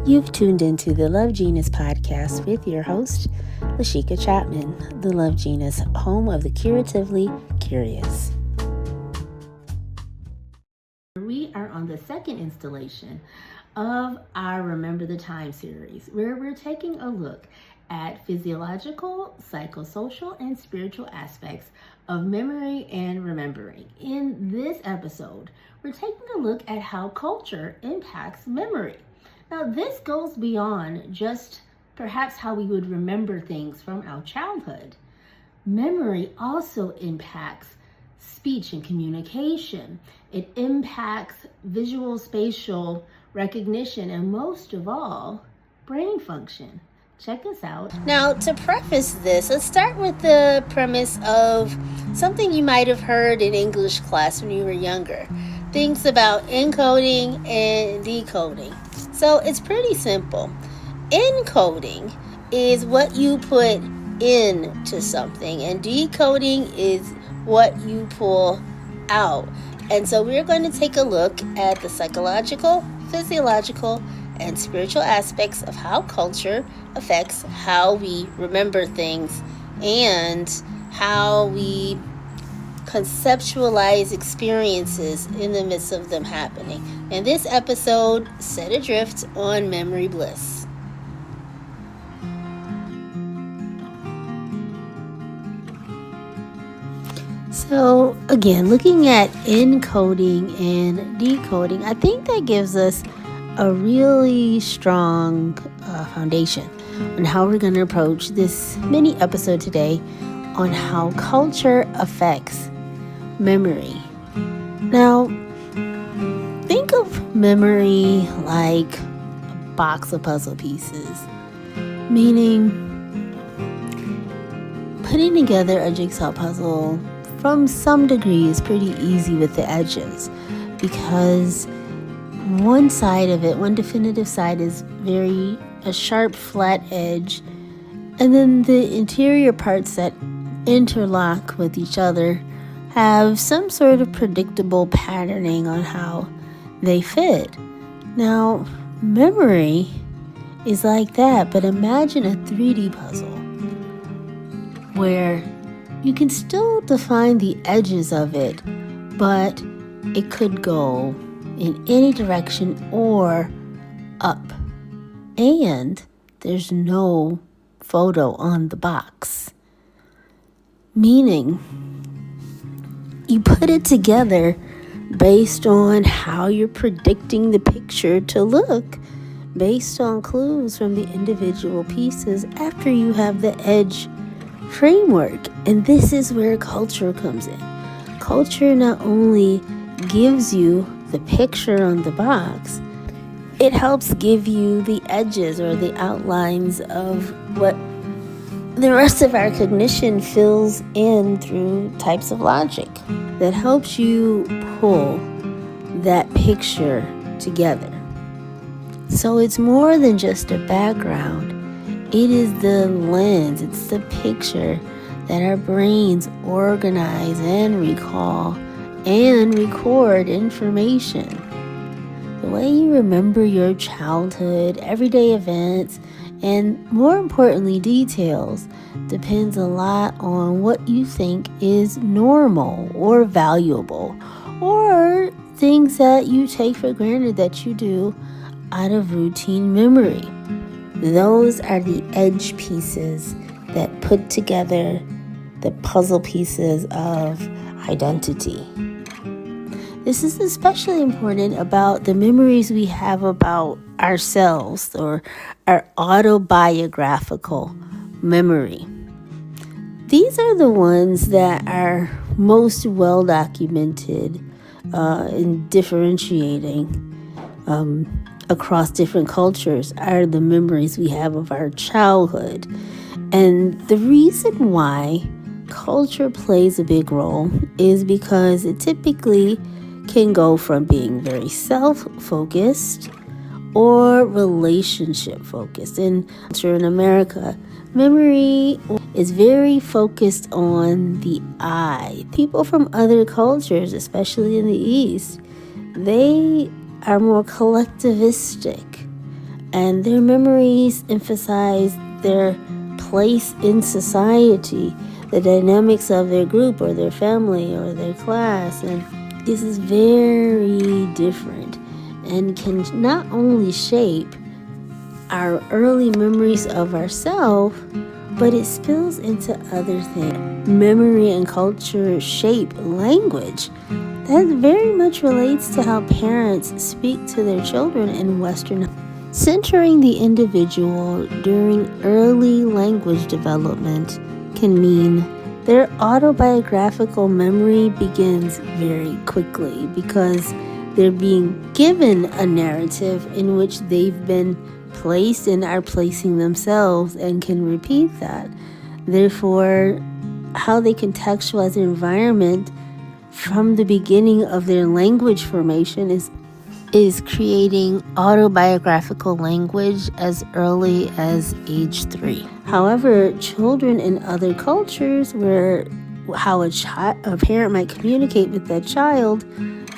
You've tuned into the Love Genus podcast with your host, Lashika Chapman, the Love Genus, home of the curatively curious. We are on the second installation of our Remember the Time series, where we're taking a look at physiological, psychosocial, and spiritual aspects of memory and remembering. In this episode, we're taking a look at how culture impacts memory. Now, this goes beyond just perhaps how we would remember things from our childhood. Memory also impacts speech and communication. It impacts visual spatial recognition, and most of all, brain function. Check us out. Now, to preface this, let's start with the premise of something you might have heard in English class when you were younger. Things about encoding and decoding. So it's pretty simple. Encoding is what you put into something, and decoding is what you pull out. And so we're going to take a look at the psychological, physiological, and spiritual aspects of how culture affects how we remember things and how we conceptualize experiences in the midst of them happening. In this episode, set adrift on memory bliss. So again, looking at encoding and decoding, I think that gives us a really strong foundation on how we're going to approach this mini episode today on how culture affects memory. Now, think of memory like a box of puzzle pieces, meaning putting together a jigsaw puzzle from some degree is pretty easy with the edges, because one side of it, one definitive side, is a sharp flat edge, and then the interior parts that interlock with each other have some sort of predictable patterning on how they fit. Now, memory is like that, but imagine a 3D puzzle where you can still define the edges of it, but it could go in any direction or up. And there's no photo on the box. Meaning, you put it together based on how you're predicting the picture to look, based on clues from the individual pieces after you have the edge framework. And this is where culture comes in. Culture not only gives you the picture on the box, it helps give you the edges or the outlines of what the rest of our cognition fills in through types of logic that helps you pull that picture together. So it's more than just a background. It is the lens, it's the picture that our brains organize and recall and record information. The way you remember your childhood, everyday events, and more importantly, details, depends a lot on what you think is normal or valuable, or things that you take for granted that you do out of routine memory. Those are the edge pieces that put together the puzzle pieces of identity. This is especially important about the memories we have about ourselves, or our autobiographical memory. These are the ones that are most well documented in differentiating across different cultures are the memories we have of our childhood. And the reason why culture plays a big role is because it typically can go from being very self-focused or relationship-focused. In America, memory is very focused on the I. People from other cultures, especially in the East, they are more collectivistic And their memories emphasize their place in society, the dynamics of their group or their family or their class. And this is very different and can not only shape our early memories of ourselves, but it spills into other things. Memory and culture shape language. That very much relates to how parents speak to their children in Western. Centering the individual during early language development can mean their autobiographical memory begins very quickly because they're being given a narrative in which they've been placed and are placing themselves and can repeat that. Therefore, how they contextualize their environment from the beginning of their language formation is creating autobiographical language as early as age 3. However, children in other cultures where how a parent might communicate with that child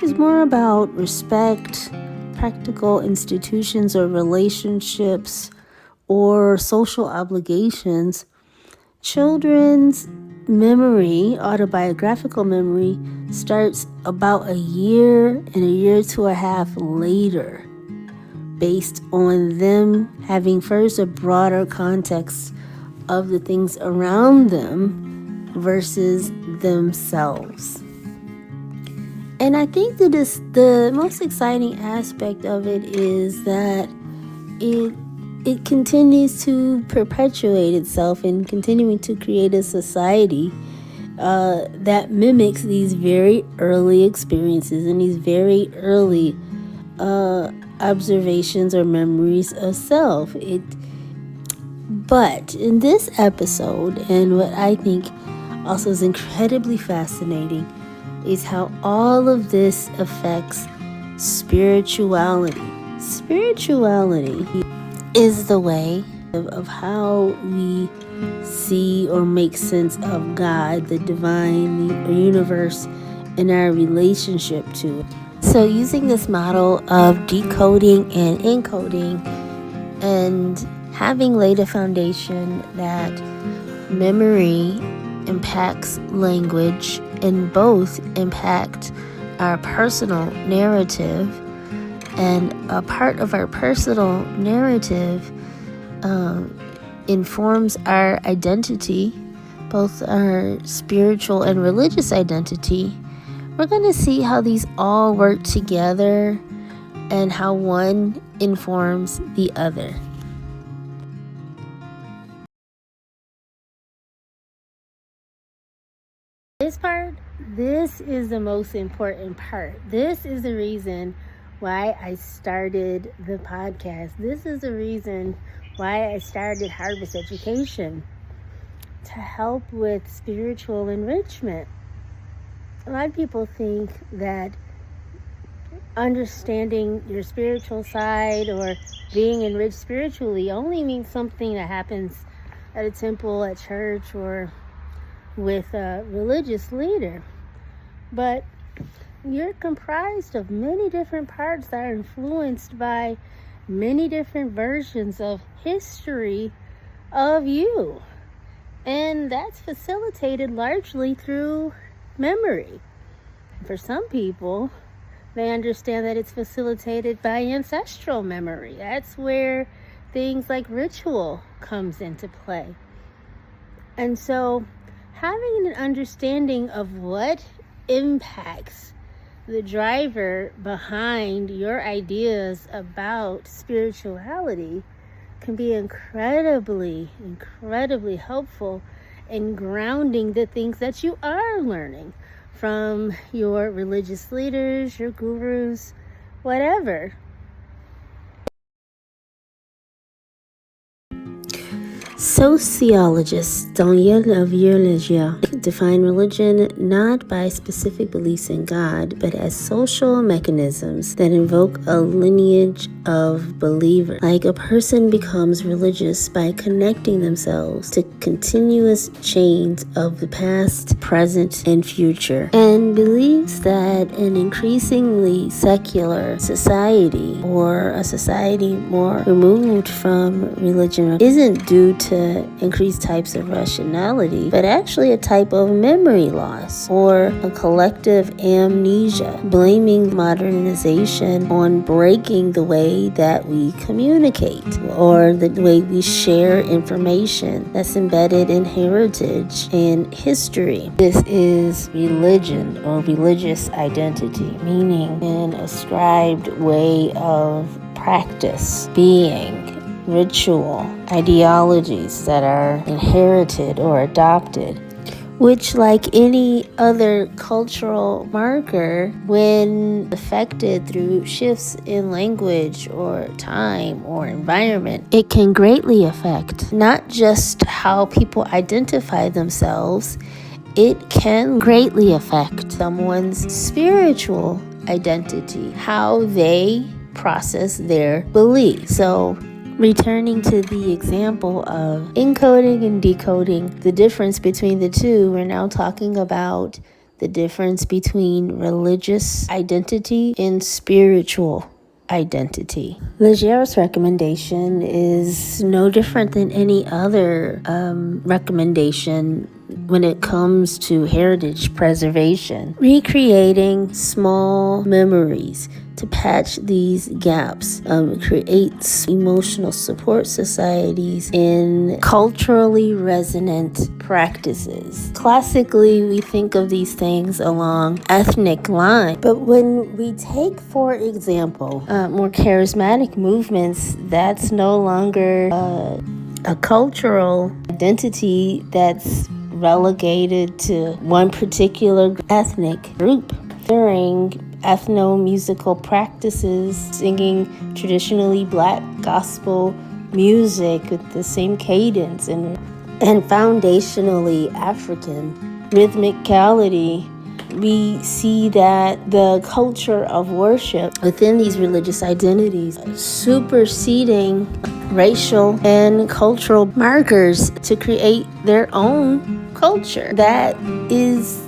is more about respect, practical institutions or relationships, or social obligations. Children's memory, autobiographical memory, starts about a year and a year to a half later, based on them having first a broader context of the things around them versus themselves. And I think that the most exciting aspect of it is that it continues to perpetuate itself and continuing to create a society that mimics these very early experiences and these very early observations or memories of self. But in this episode, and what I think also is incredibly fascinating, is how all of this affects spirituality. Spirituality is the way of how we see or make sense of God, the divine, the universe, and our relationship to it. So using this model of decoding and encoding and having laid a foundation that memory impacts language and both impact our personal narrative, and a part of our personal narrative informs our identity, both our spiritual and religious identity. We're going to see how these all work together and how one informs the other. This is the most important part. This is the reason why I started the podcast. This is the reason why I started Harvest Education, to help with spiritual enrichment. A lot of people think that understanding your spiritual side or being enriched spiritually only means something that happens at a temple, at church, or with a religious leader. But you're comprised of many different parts that are influenced by many different versions of history of you. And that's facilitated largely through memory. For some people, they understand that it's facilitated by ancestral memory. That's where things like ritual comes into play. And so having an understanding of what impacts the driver behind your ideas about spirituality can be incredibly helpful in grounding the things that you are learning from your religious leaders, your gurus, whatever. Sociologists define religion not by specific beliefs in God, but as social mechanisms that invoke a lineage of believers. Like a person becomes religious by connecting themselves to continuous chains of the past, present, and future, and believes that an increasingly secular society, or a society more removed from religion, isn't due to increased types of rationality, but actually a type of memory loss or a collective amnesia, blaming modernization on breaking the way that we communicate or the way we share information that's embedded in heritage and history. This is religion or religious identity, meaning an ascribed way of practice, being, ritual, ideologies that are inherited or adopted, which, like any other cultural marker, when affected through shifts in language or time or environment, it can greatly affect not just how people identify themselves, it can greatly affect someone's spiritual identity, how they process their beliefs. So, returning to the example of encoding and decoding, the difference between the two, we're now talking about the difference between religious identity and spiritual identity. Leger's recommendation is no different than any other recommendation when it comes to heritage preservation, recreating small memories to patch these gaps, creates emotional support societies in culturally resonant practices. Classically, we think of these things along ethnic lines, but when we take, for example, more charismatic movements, that's no longer a cultural identity that's relegated to one particular ethnic group. During ethno-musical practices, singing traditionally black gospel music with the same cadence and foundationally African rhythmicality, we see that the culture of worship within these religious identities superseding racial and cultural markers to create their own culture that is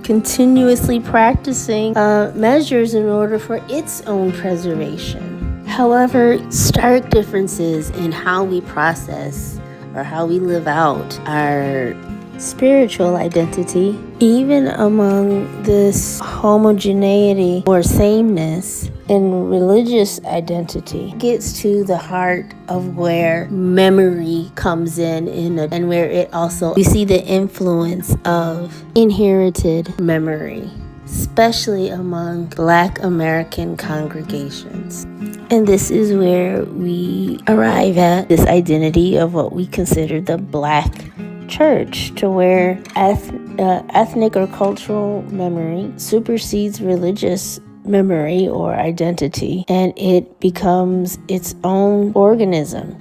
continuously practicing measures in order for its own preservation. However, stark differences in how we process or how we live out our spiritual identity, even among this homogeneity or sameness in religious identity, gets to the heart of where memory comes in and where it also, we see the influence of inherited memory, especially among Black American congregations. And this is where we arrive at this identity of what we consider the Black church, to where ethnic or cultural memory supersedes religious memory or identity, and it becomes its own organism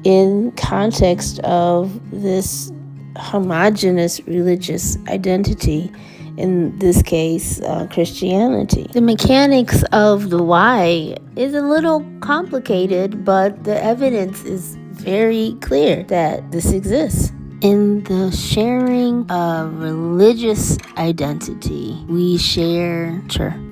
in context of this homogeneous religious identity, in this case, Christianity. The mechanics of the why is a little complicated, but the evidence is very clear that this exists. In the sharing of religious identity, we share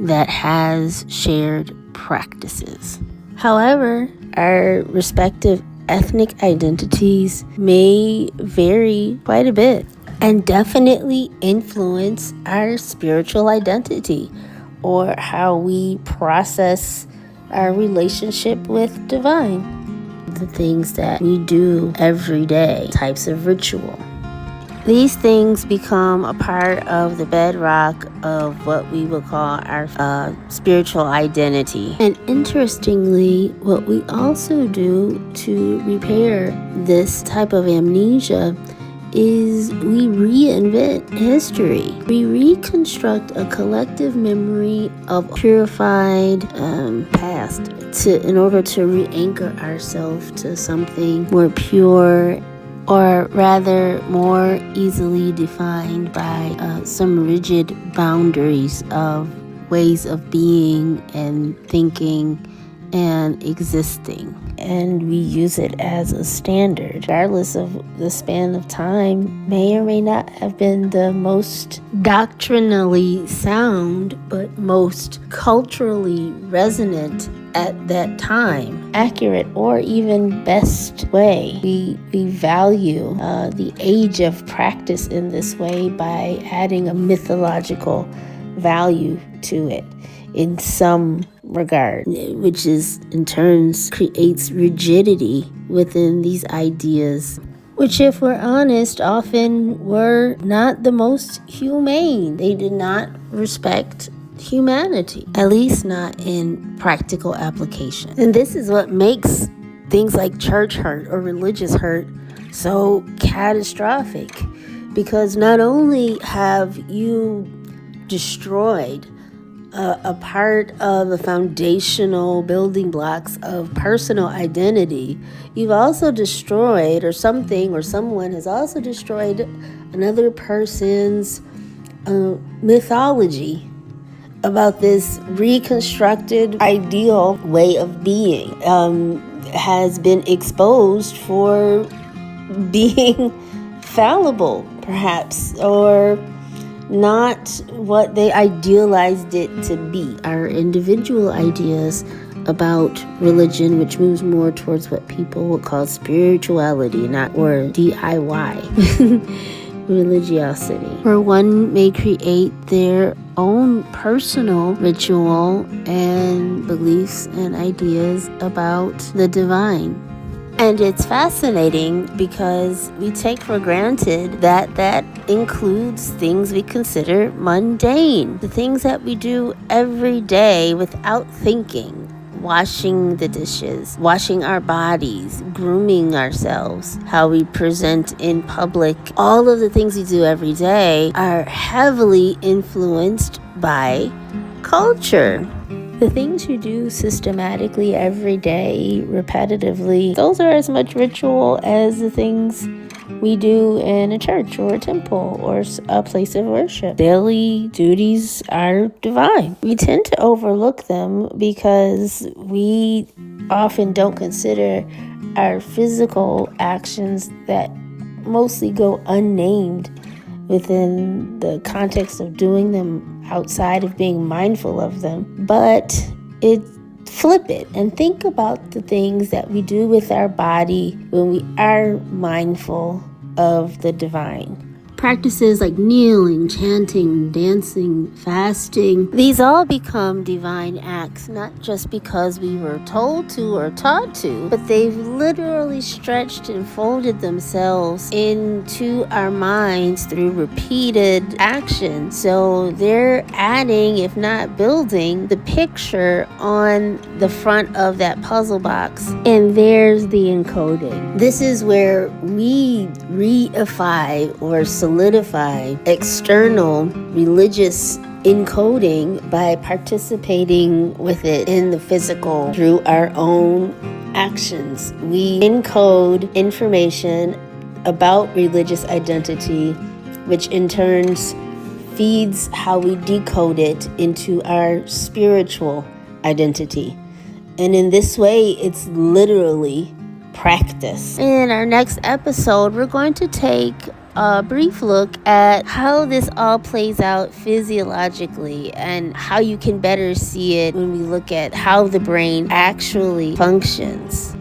that has shared practices. However, our respective ethnic identities may vary quite a bit and definitely influence our spiritual identity or how we process our relationship with divine. The things that we do every day, types of ritual. These things become a part of the bedrock of what we would call our spiritual identity. And interestingly, what we also do to repair this type of amnesia is we reinvent history. We reconstruct a collective memory of purified past in order to re-anchor ourselves to something more pure or rather more easily defined by some rigid boundaries of ways of being and thinking and existing. And we use it as a standard, regardless of the span of time, may or may not have been the most doctrinally sound, but most culturally resonant at that time, accurate or even best way. We value the age of practice in this way by adding a mythological value to it in some regard, which is in turn creates rigidity within these ideas, which, if we're honest, often were not the most humane. They did not respect humanity, at least not in practical application. And this is what makes things like church hurt or religious hurt so catastrophic, because not only have you destroyed a part of the foundational building blocks of personal identity, you've also destroyed, or something or someone has also destroyed, another person's mythology about this reconstructed ideal way of being. Has been exposed for being fallible, perhaps, or not what they idealized it to be. Our individual ideas about religion, which moves more towards what people would call spirituality, or DIY religiosity, where one may create their own personal ritual and beliefs and ideas about the divine. And it's fascinating because we take for granted that includes things we consider mundane, the things that we do every day without thinking. Washing the dishes, washing our bodies, grooming ourselves, how we present in public. All of the things we do every day are heavily influenced by culture. The things you do systematically every day, repetitively, those are as much ritual as the things we do in a church or a temple or a place of worship. Daily duties are divine. We tend to overlook them because we often don't consider our physical actions that mostly go unnamed within the context of doing them outside of being mindful of them. But flip it and think about the things that we do with our body when we are mindful of the divine. Practices like kneeling, chanting, dancing, fasting, these all become divine acts, not just because we were told to or taught to, but they've literally stretched and folded themselves into our minds through repeated action. So they're adding, if not building, the picture on the front of that puzzle box. And there's the encoding. This is where we reify or solidify external religious encoding by participating with it in the physical through our own actions. We encode information about religious identity, which in turn feeds how we decode it into our spiritual identity. And in this way, it's literally practice. In our next episode, we're going to take a brief look at how this all plays out physiologically and how you can better see it when we look at how the brain actually functions.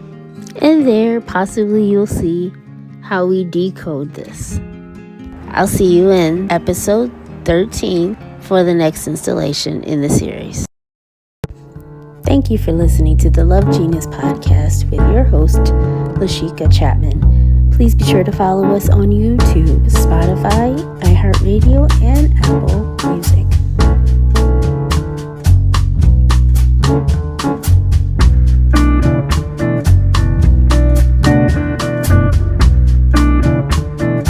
And there, possibly you'll see how we decode this. I'll see you in episode 13 for the next installation in the series. Thank you for listening to the Love Genius podcast with your host, Lashika Chapman. Please be sure to follow us on YouTube, Spotify, iHeart Radio, and Apple Music.